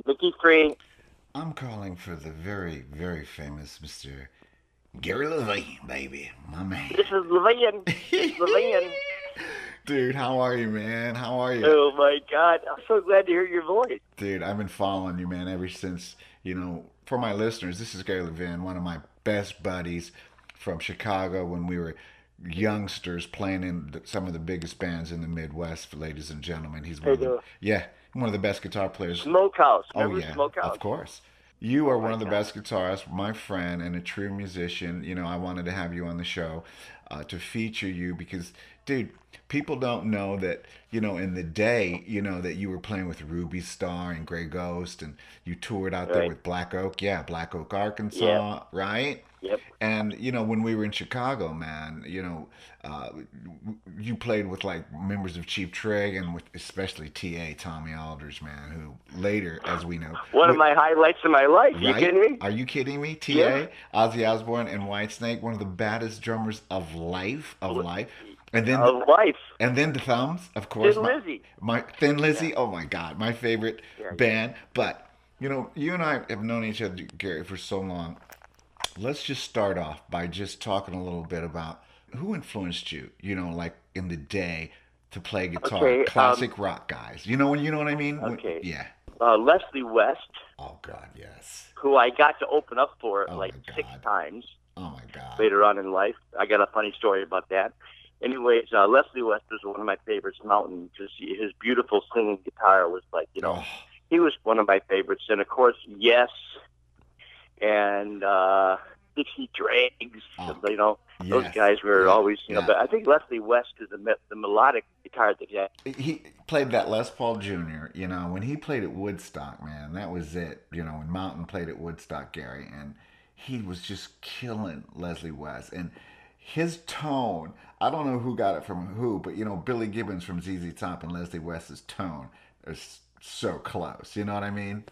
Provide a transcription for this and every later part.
Micki Free. I'm calling for the very, very famous Mr. Gary Levin, baby. My man. This is Levin. It's Levin. Dude, how are you, man? How are you? Oh my God! I'm so glad to hear your voice. Dude, I've been following you, man, ever since, for my listeners, this is Gary Levin, one of my best buddies from Chicago when we were youngsters playing in some of the biggest bands in the Midwest, ladies and gentlemen. He's one Hey, of the, the yeah, one of the best guitar players. Smokehouse. Oh Remember yeah, of Smokehouse? course. You Oh are one my of the God. best guitarists, my friend, and a true musician. I wanted to have you on the show to feature you because, dude, people don't know that, in the day, that you were playing with Ruby Star and Grey Ghost and you toured out there Right. with Black Oak. Yeah, Black Oak, Yep. Arkansas, right? Yep. And when we were in Chicago, man, uh, you played with like members of Cheap Trick and with especially T.A. Tommy Aldridge, man, who later, as we know, One of my highlights of my life. You right? kidding me? Are you kidding me? Yeah. T.A., Ozzy Osbourne, and Whitesnake, one of the baddest drummers of life, and then Of life. the Thumbs, of course, Thin my Lizzy. my Thin Yeah. Lizzy. Oh my God, my favorite Yeah. Yeah. band. But you and I have known each other, Gary, for so long. Let's just start off by just talking a little bit about who influenced you, like in the day to play guitar. Okay. Classic rock guys. You know what I mean? Okay. Yeah. Leslie West, Oh God, yes. who I got to open up for Oh like my six God. times Oh my God. later on in life. I got a funny story about that. Anyways, Leslie West was one of my favorites, Mountain, because his beautiful singing guitar was like, Oh, he was one of my favorites. And of course, Yes, and Dixie Dregs, oh, those yes. guys were Yeah, always, yeah. but I think Leslie West is the melodic guitar that he had. He played that Les Paul Jr. When he played at Woodstock, man, that was it. When Mountain played at Woodstock, Gary, and he was just killing Leslie West and his tone. I don't know who got it from who, but Billy Gibbons from ZZ Top and Leslie West's tone is so close. You know what I mean?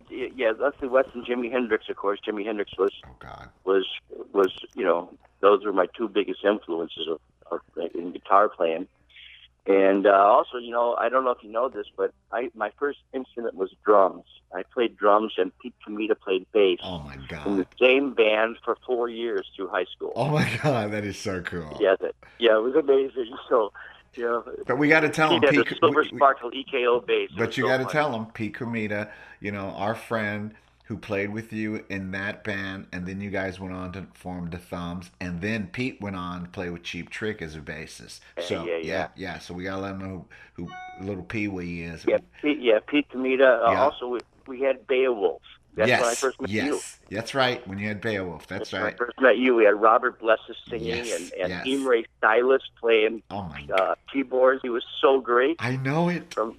Yeah, Leslie West and Jimi Hendrix, of course. Jimi Hendrix Oh God. was was those were my two biggest influences of in guitar playing. And also, I don't know if you know this, but my first instrument was drums. I played drums, and Pete Comita played bass Oh my in the God. same band for 4 years through high school. Oh my God. That is so cool. Yeah, it was amazing. So, you know, But we got to tell Pete him, had a Pete. silver sparkle EKO bass. It was But you so got to funny. tell him, Pete Comita, our friend who played with you in that band, and then you guys went on to form the Thumbs, and then Pete went on to play with Cheap Trick as a bassist. So Yeah, yeah, yeah. yeah. So we gotta let him know who little Pee Wee is. Pete Comita. Yeah. Also, we had Beowulf. That's when I Yes. first met you. Yes. That's right. When you had Beowulf. That's That's when I right. first met you. We had Robert Blessis singing Yes. and Yes. Imre Stylis playing Oh my God. keyboards. He was so great I know it. from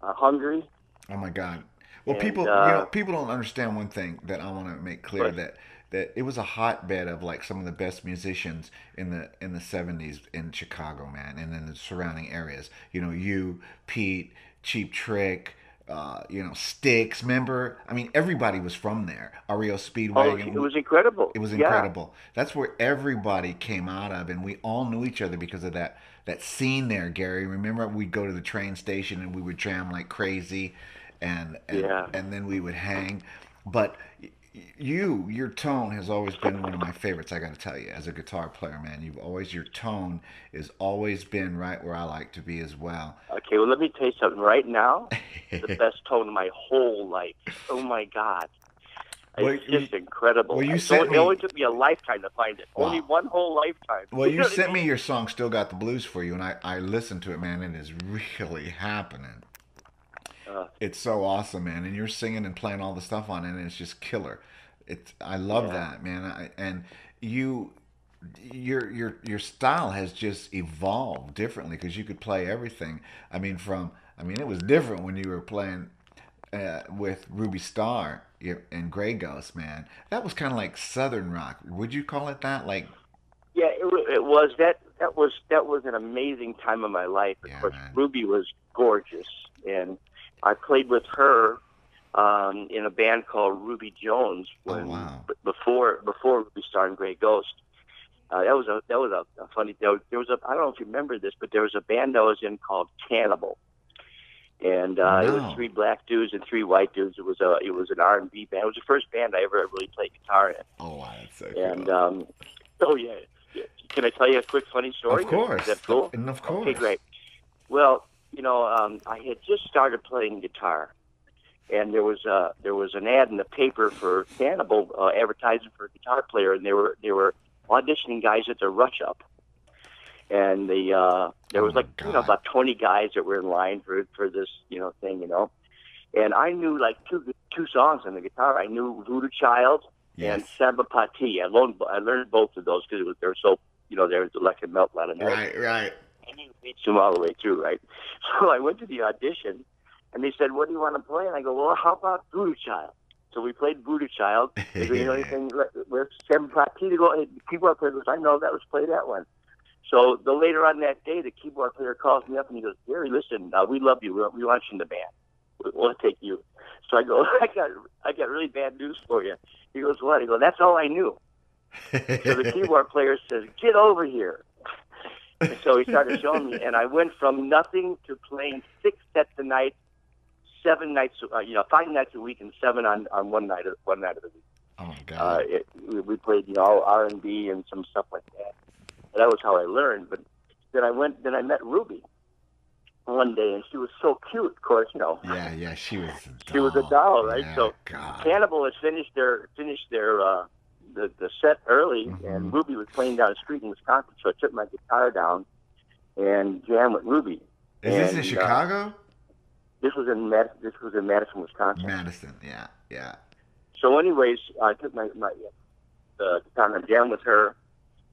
Hungary. Oh my God. Well, And people don't understand one thing that I want to make clear but that it was a hotbed of like some of the best musicians in the 70s in Chicago, man, and in the surrounding areas. You, Pete, Cheap Trick, Sticks, member. I mean, everybody was from there. REO it Speedwagon. was incredible. It was Yeah, incredible. That's where everybody came out of, and we all knew each other because of that scene there, Gary. Remember, we'd go to the train station and we would jam like crazy, and and yeah. and then we would hang. But your tone has always been one of my favorites. I got to tell you, as a guitar player, man, your tone has always been right where I like to be as well. Okay, well, let me tell you something. Right now, the best tone of my whole life. Oh my God, well, it's just incredible. you sent It only me. took me a lifetime to find it. Only Wow. one whole lifetime. Well, You you know what I sent me mean? your song "Still Got the Blues" for you, and I listened to it, man. It is really happening. Uh, It's so awesome, man. And you're singing and playing all the stuff on it, and it's just killer. I love yeah. that, man. And you, your style has just evolved differently because you could play everything. It was different when you were playing with Ruby Star and Grey Ghost, man. That was kind of like Southern rock. Would you call it that? Like, Yeah, it was that was an amazing time of my life. Of yeah, course, man. Ruby was gorgeous, and I played with her in a band called Ruby Jones Oh when wow. before Ruby Star and Grey Ghost. That was a funny. There was a I don't know if you remember this, but there was a band that I was in called Cannibal, and it was 3 black dudes and 3 white dudes. It was an R&B band. It was the first band I ever really played guitar in. Oh, wow, that's so And cool. oh yeah. Can I tell you a quick funny story? Of course. Is that cool? And of course. Okay, great. Well, I had just started playing guitar, and there was an ad in the paper for Cannibal advertising for a guitar player, and they were auditioning guys at the Rush Up, and there was about 20 guys that were in line for this thing, and I knew like two songs on the guitar. I knew Voodoo Child and Samba Pati. I learned both of those because they were so there was electric melt a lot of notes. Right. And you beat them all the way through, right? So I went to the audition, and they said, "What do you want to play?" And I go, "Well, how about Voodoo Child?" So we played Voodoo Child. They go, anything with Samba Pati to go? And the keyboard player goes, "I know that. Let's play that one." So later on that day, the keyboard player calls me up and he goes, "Gary, listen, we love you. We want you in the band. We'll take you." So I go, I got really bad news for you. He goes, "What?" I go, "That's all I knew." So the keyboard player says, "Get over here." And so he started showing me, and I went from nothing to playing 6 sets a night, 7 nights, 5 nights a week, and 7 on one night of the week. Oh my God! We played all R&B and some stuff like that. And that was how I learned. But then I met Ruby one day, and she was so cute. Of course, Yeah, she was a doll. She was a doll, right? Yeah, so God. Cannibal had finished their the set early, and Ruby was playing down the street in Wisconsin, so I took my guitar down and jammed with Ruby. Is this in Chicago? This was in Madison, Wisconsin. Madison, yeah. So, anyways, I took my guitar and jammed with her,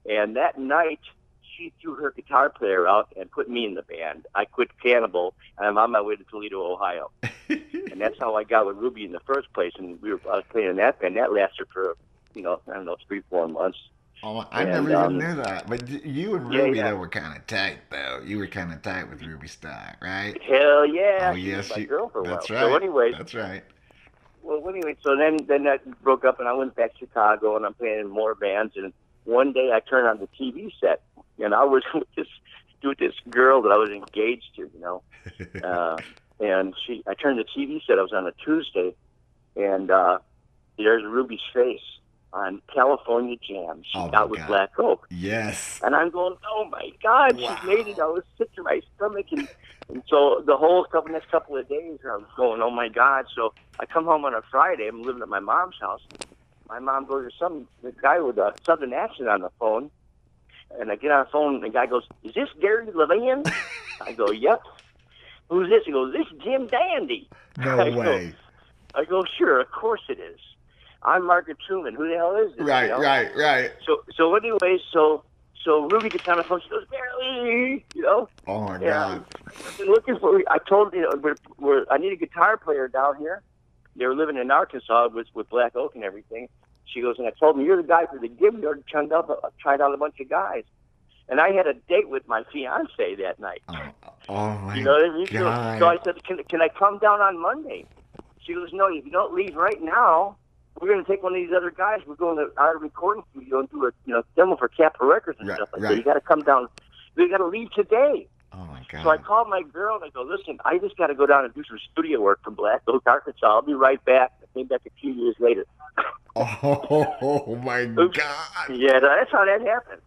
and that night she threw her guitar player out and put me in the band. I quit Cannibal, and I'm on my way to Toledo, Ohio, and that's how I got with I in the first place. And I was playing in that band. That lasted for 3-4 months. Oh, I never even knew that. But you and Ruby, they were kind of tight, though. You were kind of tight with Ruby Stock, right? Hell yeah. Oh, yes. She was my girl for a while. That's right. So anyways, that's right. Well, anyway, so then that broke up, and I went back to Chicago, and I'm playing in more bands. And one day I turned on the TV set, and I was with this girl that I was engaged to, and I turned the TV set. I was on a Tuesday, and there's Ruby's face on California Jam. She got with Black Oak. Yes. And I'm going, oh my God, wow. She's made it. I was sick to my stomach. And so the whole next couple of days, I was going, oh my God. So I come home on a Friday. I'm living at my mom's house. My mom goes to the guy with a southern accent on the phone. And I get on the phone, and the guy goes, is this Gary Levin? I go, yep. Who's this? He goes, this is Jim Dandy. No way. I go, sure, of course it is. I'm Margaret Truman. Who the hell is this? Right. So anyway, so Ruby gets on the phone. She goes, Barely, Oh my God. I've been looking for. I told I need a guitar player down here. They were living in Arkansas with Black Oak and everything. She goes, and I told them, you're the guy for the gig. We already tried out a bunch of guys. And I had a date with my fiance that night. Oh my you know what I mean? God. So I said, can I come down on Monday? She goes, no, if you don't leave right now, we're going to take one of these other guys. We're going to our recording studio and do a demo for Capitol Records and stuff like that. You got to come down. We got to leave today. Oh my God. So I called my girl and I go, listen, I just got to go down and do some studio work for Black Oak, Arkansas. I'll be right back. I came back a few years later. Oh my God. Yeah, that's how that happened.